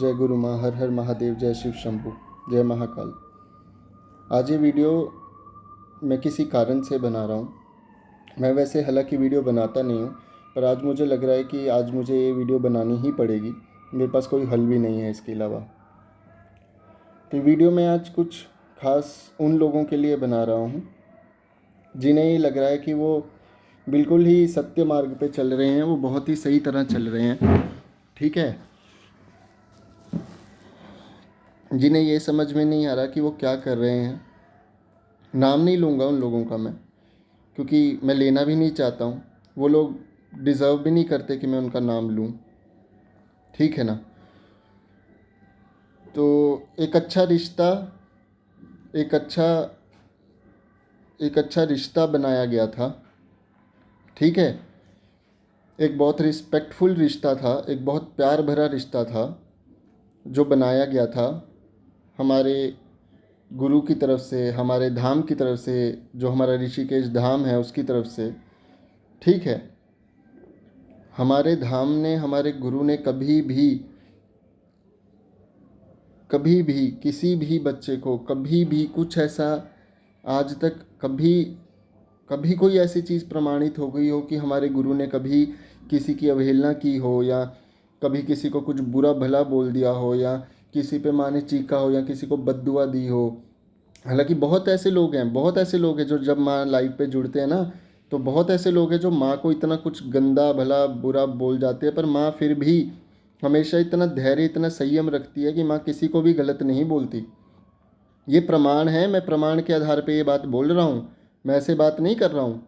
जय गुरु माँ, हर हर महादेव, जय शिव शंभू, जय महाकाल। आज ये वीडियो मैं किसी कारण से बना रहा हूँ। मैं वैसे हालांकि वीडियो बनाता नहीं हूँ, पर आज मुझे लग रहा है कि आज मुझे ये वीडियो बनानी ही पड़ेगी। मेरे पास कोई हल भी नहीं है इसके अलावा। तो वीडियो मैं आज कुछ खास उन लोगों के लिए बना रहा हूँ जिन्हें ये लग रहा है कि वो बिल्कुल ही सत्य मार्ग पे चल रहे हैं, वो बहुत ही सही तरह चल रहे हैं, ठीक है। जिन्हें ये समझ में नहीं आ रहा कि वो क्या कर रहे हैं। नाम नहीं लूँगा उन लोगों का मैं, क्योंकि मैं लेना भी नहीं चाहता हूँ। वो लोग डिज़र्व भी नहीं करते कि मैं उनका नाम लूँ, ठीक है ना। तो एक अच्छा रिश्ता एक अच्छा रिश्ता बनाया गया था, ठीक है। एक बहुत रिस्पेक्टफुल रिश्ता था, एक बहुत प्यार भरा रिश्ता था जो बनाया गया था हमारे गुरु की तरफ से, हमारे धाम की तरफ से, जो हमारा ऋषिकेश धाम है उसकी तरफ से, ठीक है। हमारे धाम ने, हमारे गुरु ने कभी भी किसी भी बच्चे को कभी भी कुछ ऐसा, आज तक कभी कोई ऐसी चीज़ प्रमाणित हो गई हो कि हमारे गुरु ने कभी किसी की अवहेलना की हो, या कभी किसी को कुछ बुरा भला बोल दिया हो, या किसी पे माँ ने चीखा हो, या किसी को बद्दुआ दी हो। हालांकि बहुत ऐसे लोग हैं जो जब माँ लाइफ पे जुड़ते हैं ना, तो बहुत ऐसे लोग हैं जो माँ को इतना कुछ गंदा भला बुरा बोल जाते हैं, पर माँ फिर भी हमेशा इतना धैर्य, इतना संयम रखती है कि माँ किसी को भी गलत नहीं बोलती। ये प्रमाण है, मैं प्रमाण के आधार पे ये बात बोल रहा हूँ, मैं ऐसे बात नहीं कर रहा हूँ,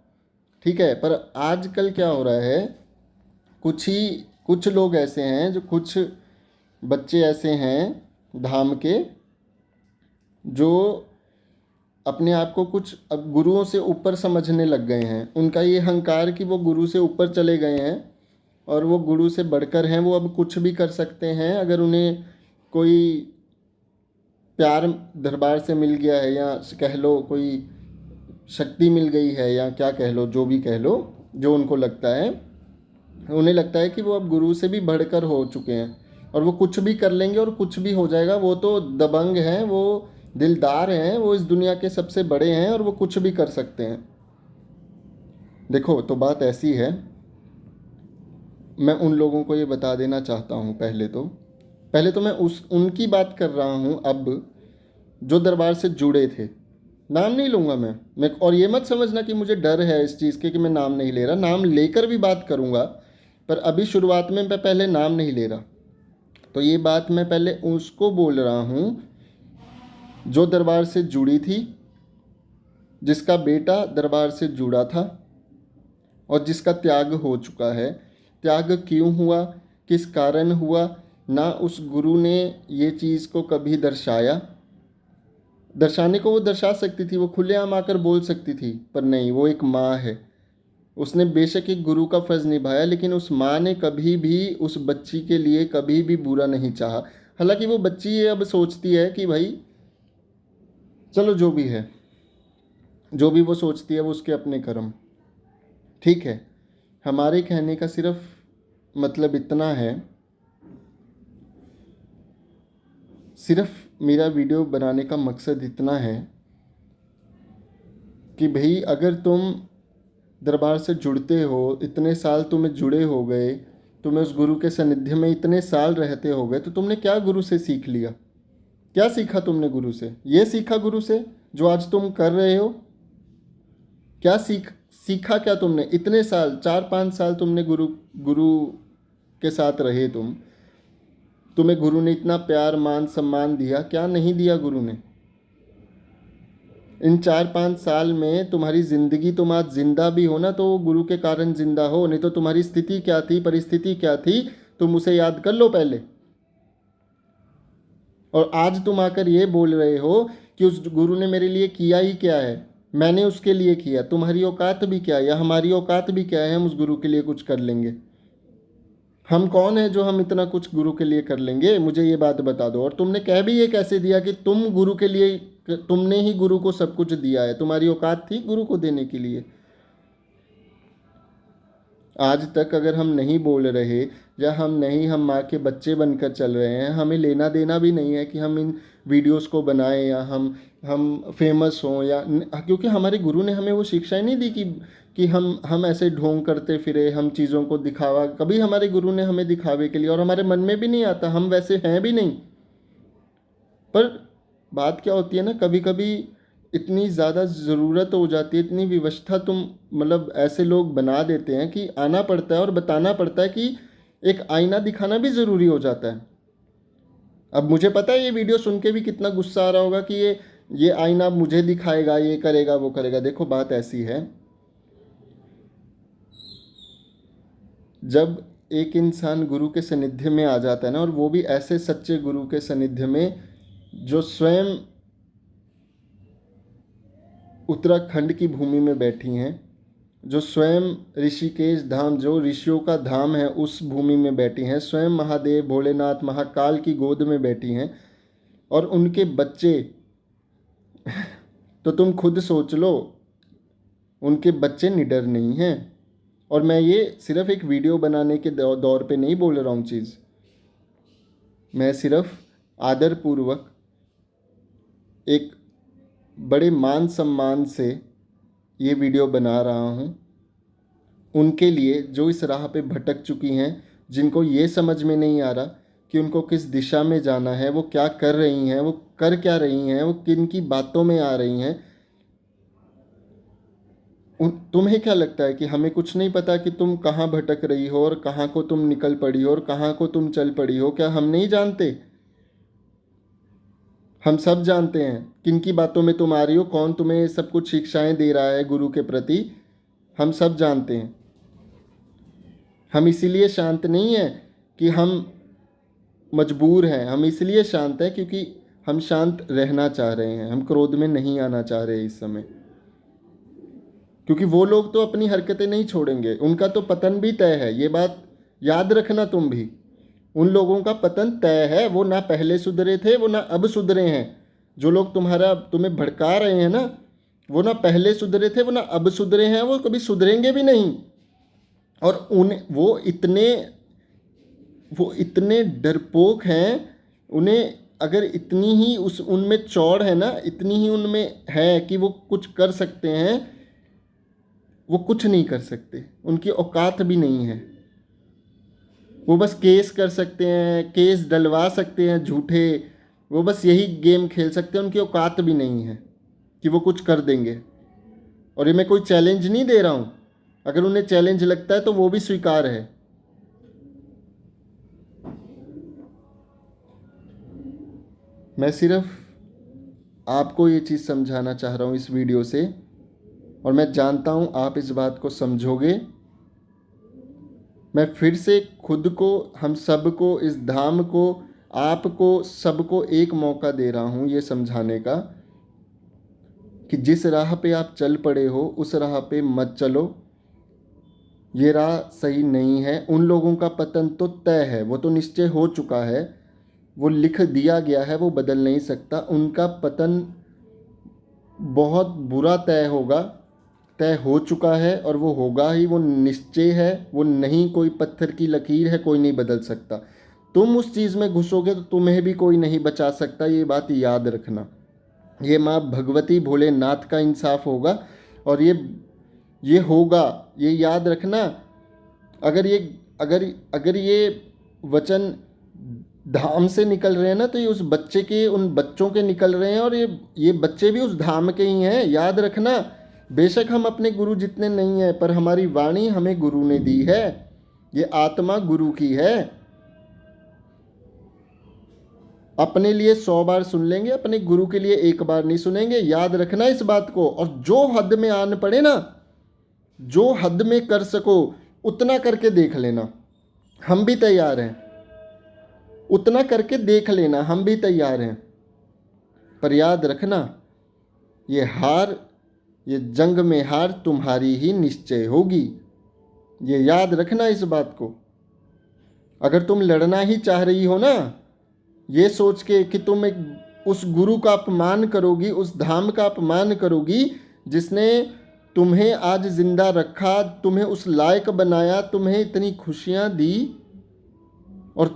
ठीक है। पर आजकल क्या हो रहा है, कुछ लोग ऐसे हैं, जो कुछ बच्चे ऐसे हैं धाम के, जो अपने आप को कुछ अब गुरुओं से ऊपर समझने लग गए हैं। उनका ये अहंकार कि वो गुरु से ऊपर चले गए हैं और वो गुरु से बढ़कर हैं, वो अब कुछ भी कर सकते हैं। अगर उन्हें कोई प्यार दरबार से मिल गया है, या कह लो कोई शक्ति मिल गई है, या क्या कह लो, जो भी कह लो, जो उनको लगता है, उन्हें लगता है कि वो अब गुरु से भी बढ़कर हो चुके हैं और वो कुछ भी कर लेंगे और कुछ भी हो जाएगा। वो तो दबंग हैं, वो दिलदार हैं, वो इस दुनिया के सबसे बड़े हैं और वो कुछ भी कर सकते हैं। देखो, तो बात ऐसी है, मैं उन लोगों को ये बता देना चाहता हूँ। पहले तो मैं उनकी बात कर रहा हूँ अब, जो दरबार से जुड़े थे। नाम नहीं लूँगा मैं, और ये मत समझना कि मुझे डर है इस चीज़ के कि मैं नाम नहीं ले रहा। नाम लेकर भी बात करूँगा, पर अभी शुरुआत में मैं पहले नाम नहीं ले रहा। तो ये बात मैं पहले उसको बोल रहा हूँ जो दरबार से जुड़ी थी, जिसका बेटा दरबार से जुड़ा था और जिसका त्याग हो चुका है। त्याग क्यों हुआ, किस कारण हुआ, ना उस गुरु ने ये चीज़ को कभी दर्शाने को वो दर्शा सकती थी, वो खुलेआम आकर बोल सकती थी, पर नहीं, वो एक माँ है। उसने बेशक एक गुरु का फ़र्ज़ निभाया, लेकिन उस माँ ने कभी भी उस बच्ची के लिए कभी भी बुरा नहीं चाहा। हालांकि वो बच्ची ये अब सोचती है कि भाई चलो, जो भी है, जो भी वो सोचती है वो उसके अपने कर्म, ठीक है। हमारे कहने का सिर्फ मतलब इतना है, सिर्फ मेरा वीडियो बनाने का मकसद इतना है कि भाई अगर तुम दरबार से जुड़ते हो, इतने साल तुम्हें जुड़े हो गए, तुम्हें उस गुरु के सानिध्य में इतने साल रहते हो गए, तो तुमने क्या गुरु से सीख लिया? क्या सीखा तुमने गुरु से? ये सीखा गुरु से जो आज तुम कर रहे हो? क्या सीखा क्या तुमने? इतने साल, 4-5 साल तुमने गुरु गुरु के साथ रहे, तुम्हें गुरु ने इतना प्यार मान सम्मान दिया, क्या नहीं दिया गुरु ने? इन 4-5 साल में तुम्हारी ज़िंदगी, तुम आज जिंदा भी हो ना, तो वो गुरु के कारण जिंदा हो, नहीं तो तुम्हारी स्थिति क्या थी, परिस्थिति क्या थी, तुम उसे याद कर लो पहले। और आज तुम आकर ये बोल रहे हो कि उस गुरु ने मेरे लिए किया ही क्या है, मैंने उसके लिए किया। तुम्हारी औकात भी क्या है, या हमारी औकात भी क्या है, हम उस गुरु के लिए कुछ कर लेंगे? हम कौन है जो हम इतना कुछ गुरु के लिए कर लेंगे? मुझे ये बात बता दो। और तुमने कह भी ये कैसे दिया कि तुम गुरु के लिए, तुमने ही गुरु को सब कुछ दिया है, तुम्हारी औकात थी गुरु को देने के लिए? आज तक अगर हम नहीं बोल रहे या हम माँ के बच्चे बनकर चल रहे हैं, हमें लेना देना भी नहीं है कि हम इन वीडियोस को बनाएं या हम फेमस हों या क्योंकि हमारे गुरु ने हमें वो शिक्षाएं नहीं दी कि हम ऐसे ढोंग करते फिरे, हम चीज़ों को दिखावा, कभी हमारे गुरु ने हमें दिखावे के लिए, और हमारे मन में भी नहीं आता, हम वैसे हैं भी नहीं। पर बात क्या होती है ना, कभी कभी इतनी ज़्यादा ज़रूरत हो जाती है, इतनी विवशता तुम मतलब ऐसे लोग बना देते हैं कि आना पड़ता है और बताना पड़ता है कि एक आईना दिखाना भी ज़रूरी हो जाता है। अब मुझे पता है ये वीडियो सुन के भी कितना गुस्सा आ रहा होगा कि ये आईना मुझे दिखाएगा, ये करेगा, वो करेगा। देखो बात ऐसी है, जब एक इंसान गुरु के सानिध्य में आ जाता है ना, और वो भी ऐसे सच्चे गुरु के सानिध्य में जो स्वयं उत्तराखंड की भूमि में बैठी हैं, जो स्वयं ऋषिकेश धाम, जो ऋषियों का धाम है, उस भूमि में बैठी हैं, स्वयं महादेव भोलेनाथ महाकाल की गोद में बैठी हैं, और उनके बच्चे तो तुम खुद सोच लो, उनके बच्चे निडर नहीं हैं। और मैं ये सिर्फ एक वीडियो बनाने के दौर पे नहीं बोल रहा हूँ चीज़, मैं सिर्फ आदरपूर्वक एक बड़े मान सम्मान से ये वीडियो बना रहा हूँ उनके लिए जो इस राह पे भटक चुकी हैं, जिनको ये समझ में नहीं आ रहा कि उनको किस दिशा में जाना है, वो क्या कर रही हैं, वो कर क्या रही हैं, वो किन की बातों में आ रही हैं। तुम्हें क्या लगता है कि हमें कुछ नहीं पता कि तुम कहाँ भटक रही हो और कहाँ को तुम निकल पड़ी हो और कहाँ को तुम चल पड़ी हो? क्या हम नहीं जानते? हम सब जानते हैं किन की बातों में तुम आ रही हो, कौन तुम्हें सब कुछ शिक्षाएं दे रहा है गुरु के प्रति, हम सब जानते हैं। हम इसीलिए शांत नहीं हैं कि हम मजबूर हैं, हम इसलिए शांत हैं क्योंकि हम शांत रहना चाह रहे हैं, हम क्रोध में नहीं आना चाह रहे इस समय। क्योंकि वो लोग तो अपनी हरकतें नहीं छोड़ेंगे, उनका तो पतन भी तय है, ये बात याद रखना तुम भी। उन लोगों का पतन तय है, वो ना पहले सुधरे थे, वो ना अब सुधरे हैं। जो लोग तुम्हें भड़का रहे हैं ना, वो ना पहले सुधरे थे, वो ना अब सुधरे हैं, वो कभी सुधरेंगे भी नहीं। और वो इतने डरपोक हैं, उन्हें अगर इतनी ही उनमें चौड़ है ना, इतनी ही उनमें है कि वो कुछ कर सकते हैं, वो कुछ नहीं कर सकते, उनकी औकात भी नहीं है। वो बस केस कर सकते हैं, केस डलवा सकते हैं झूठे, वो बस यही गेम खेल सकते हैं, उनकी औकात भी नहीं है कि वो कुछ कर देंगे। और ये मैं कोई चैलेंज नहीं दे रहा हूँ, अगर उन्हें चैलेंज लगता है तो वो भी स्वीकार है। मैं सिर्फ आपको ये चीज़ समझाना चाह रहा हूँ इस वीडियो से, और मैं जानता हूँ आप इस बात को समझोगे। मैं फिर से खुद को, हम सब को, इस धाम को, आपको सबको एक मौका दे रहा हूँ ये समझाने का कि जिस राह पे आप चल पड़े हो उस राह पे मत चलो, ये राह सही नहीं है। उन लोगों का पतन तो तय है, वो तो निश्चय हो चुका है, वो लिख दिया गया है, वो बदल नहीं सकता। उनका पतन बहुत बुरा तय होगा, तय हो चुका है और वो होगा ही, वो निश्चय है, वो नहीं कोई पत्थर की लकीर है, कोई नहीं बदल सकता। तुम उस चीज़ में घुसोगे तो तुम्हें भी कोई नहीं बचा सकता, ये बात याद रखना। ये माँ भगवती भोलेनाथ का इंसाफ होगा, और ये होगा, ये याद रखना। अगर ये वचन धाम से निकल रहे हैं ना, तो ये उस बच्चे के, उन बच्चों के निकल रहे हैं, और ये बच्चे भी उस धाम के ही हैं, याद रखना। बेशक हम अपने गुरु जितने नहीं हैं, पर हमारी वाणी हमें गुरु ने दी है, ये आत्मा गुरु की है। अपने लिए 100 बार सुन लेंगे, अपने गुरु के लिए एक बार नहीं सुनेंगे, याद रखना इस बात को। और जो हद में आन पड़े ना, जो हद में कर सको उतना करके देख लेना, हम भी तैयार हैं। उतना करके देख लेना, हम भी तैयार हैं। पर याद रखना, ये जंग में हार तुम्हारी ही निश्चय होगी, ये याद रखना इस बात को। अगर तुम लड़ना ही चाह रही हो ना, ये सोच के कि तुम उस गुरु का अपमान करोगी, उस धाम का अपमान करोगी जिसने तुम्हें आज जिंदा रखा, तुम्हें उस लायक बनाया, तुम्हें इतनी खुशियां दी, और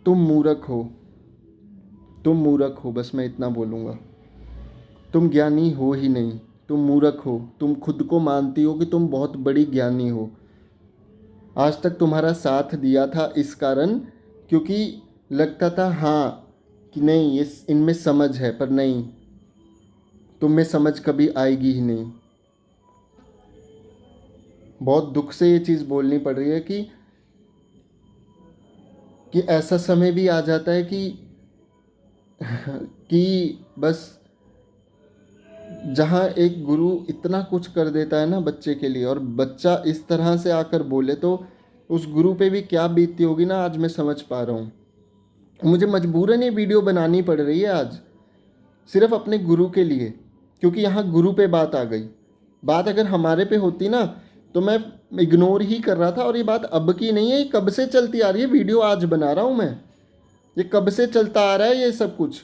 तुम मूर्ख हो। तुम मूर्ख हो, बस मैं इतना बोलूँगा। तुम ज्ञानी हो ही नहीं, तुम मूर्ख हो। तुम खुद को मानती हो कि तुम बहुत बड़ी ज्ञानी हो। आज तक तुम्हारा साथ दिया था इस कारण, क्योंकि लगता था हाँ कि नहीं ये इनमें समझ है, पर नहीं, तुम में समझ कभी आएगी ही नहीं। बहुत दुख से ये चीज़ बोलनी पड़ रही है कि ऐसा समय भी आ जाता है कि बस जहाँ एक गुरु इतना कुछ कर देता है ना बच्चे के लिए, और बच्चा इस तरह से आकर बोले, तो उस गुरु पे भी क्या बीतती होगी ना, आज मैं समझ पा रहा हूँ। मुझे मजबूरन ये वीडियो बनानी पड़ रही है आज, सिर्फ अपने गुरु के लिए, क्योंकि यहाँ गुरु पे बात आ गई। बात अगर हमारे पे होती ना तो मैं इग्नोर ही कर रहा था, और ये बात अब की नहीं है, ये कब से चलती आ रही है। वीडियो आज बना रहा हूँ मैं, ये कब से चलता आ रहा है ये सब कुछ,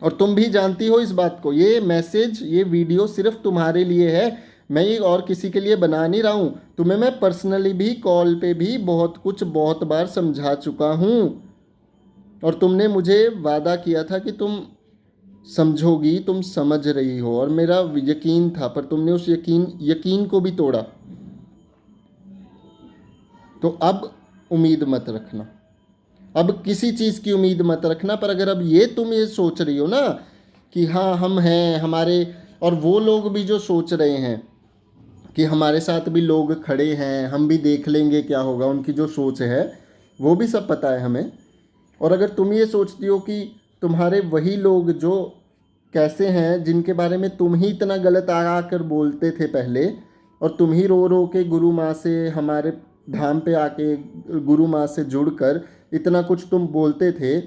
और तुम भी जानती हो इस बात को। ये मैसेज, ये वीडियो सिर्फ तुम्हारे लिए है, मैं ये और किसी के लिए बना नहीं रहा हूँ। तुम्हें मैं पर्सनली भी कॉल पे भी बहुत कुछ बहुत बार समझा चुका हूँ, और तुमने मुझे वादा किया था कि तुम समझोगी, तुम समझ रही हो, और मेरा यकीन था, पर तुमने उस यकीन को भी तोड़ा। तो अब उम्मीद मत रखना, अब किसी चीज़ की उम्मीद मत रखना। पर अगर अब तुम ये सोच रही हो ना कि हाँ हम हैं हमारे, और वो लोग भी जो सोच रहे हैं कि हमारे साथ भी लोग खड़े हैं, हम भी देख लेंगे क्या होगा, उनकी जो सोच है वो भी सब पता है हमें। और अगर तुम ये सोचती हो कि तुम्हारे वही लोग जो कैसे हैं, जिनके बारे में तुम ही इतना गलत आकर बोलते थे पहले, और तुम ही रो रो के गुरु माँ से, हमारे धाम पे आके गुरु माँ से जुड़कर इतना कुछ तुम बोलते थे,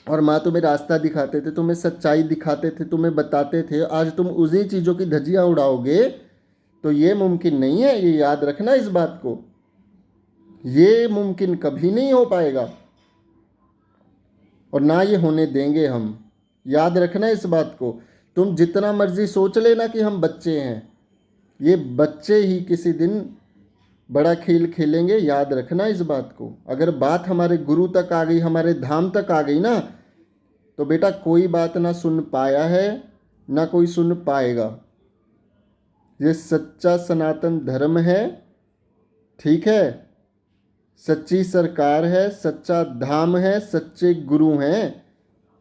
और माँ तुम्हें रास्ता दिखाते थे, तुम्हें सच्चाई दिखाते थे, तुम्हें बताते थे, आज तुम उसी चीज़ों की धज्जियाँ उड़ाओगे, तो ये मुमकिन नहीं है। ये याद रखना इस बात को, ये मुमकिन कभी नहीं हो पाएगा, और ना ये होने देंगे हम। याद रखना इस बात को। तुम जितना मर्जी सोच लेना कि हम बच्चे हैं, ये बच्चे ही किसी दिन बड़ा खेल खेलेंगे। याद रखना इस बात को। अगर बात हमारे गुरु तक आ गई, हमारे धाम तक आ गई ना, तो बेटा कोई बात ना सुन पाया है, ना कोई सुन पाएगा। ये सच्चा सनातन धर्म है, ठीक है, सच्ची सरकार है, सच्चा धाम है, सच्चे गुरु हैं,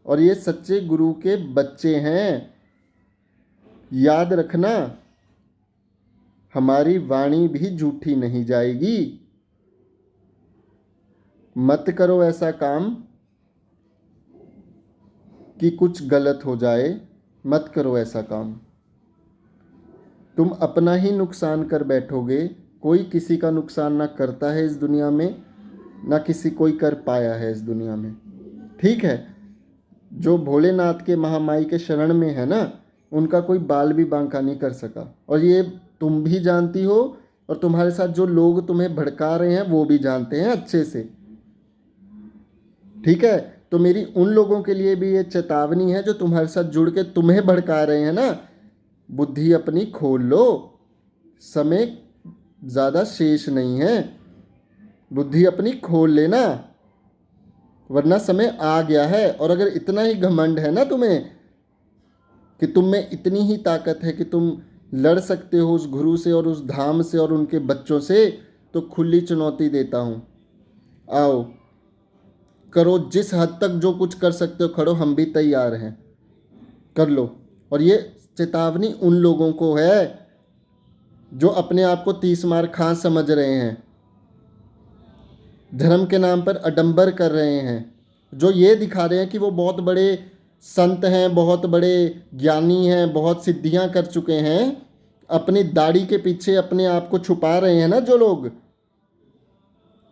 और ये सच्चे गुरु के बच्चे हैं। याद रखना, हमारी वाणी भी झूठी नहीं जाएगी। मत करो ऐसा काम कि कुछ गलत हो जाए, मत करो ऐसा काम। तुम अपना ही नुकसान कर बैठोगे, कोई किसी का नुकसान ना करता है इस दुनिया में, ना किसी कोई कर पाया है इस दुनिया में, ठीक है। जो भोलेनाथ के महामाई के शरण में है ना, उनका कोई बाल भी बांका नहीं कर सका, और ये तुम भी जानती हो, और तुम्हारे साथ जो लोग तुम्हें भड़का रहे हैं वो भी जानते हैं अच्छे से, ठीक है। तो मेरी उन लोगों के लिए भी ये चेतावनी है जो तुम्हारे साथ जुड़ के तुम्हें भड़का रहे हैं ना, बुद्धि अपनी खोल लो, समय ज़्यादा शेष नहीं है, बुद्धि अपनी खोल लेना, वरना समय आ गया है। और अगर इतना ही घमंड है ना तुम्हें कि तुम में इतनी ही ताकत है कि तुम लड़ सकते हो उस गुरु से और उस धाम से और उनके बच्चों से, तो खुली चुनौती देता हूँ, आओ करो, जिस हद तक जो कुछ कर सकते हो करो, हम भी तैयार हैं, कर लो। और ये चेतावनी उन लोगों को है जो अपने आप को 30 मार खां समझ रहे हैं, धर्म के नाम पर अडंबर कर रहे हैं, जो ये दिखा रहे हैं कि वो बहुत बड़े संत हैं, बहुत बड़े ज्ञानी हैं, बहुत सिद्धियां कर चुके हैं, अपनी दाढ़ी के पीछे अपने आप को छुपा रहे हैं ना जो लोग,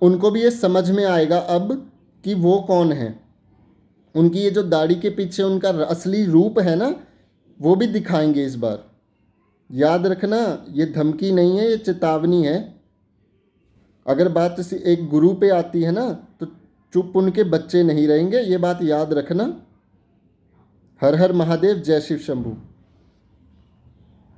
उनको भी ये समझ में आएगा अब कि वो कौन है। उनकी ये जो दाढ़ी के पीछे उनका असली रूप है ना, वो भी दिखाएंगे इस बार। याद रखना, ये धमकी नहीं है, ये चेतावनी है। अगर बात एक गुरु पे आती है ना, तो चुप उनके बच्चे नहीं रहेंगे, ये बात याद रखना। हर हर महादेव, जय शिव शंभू।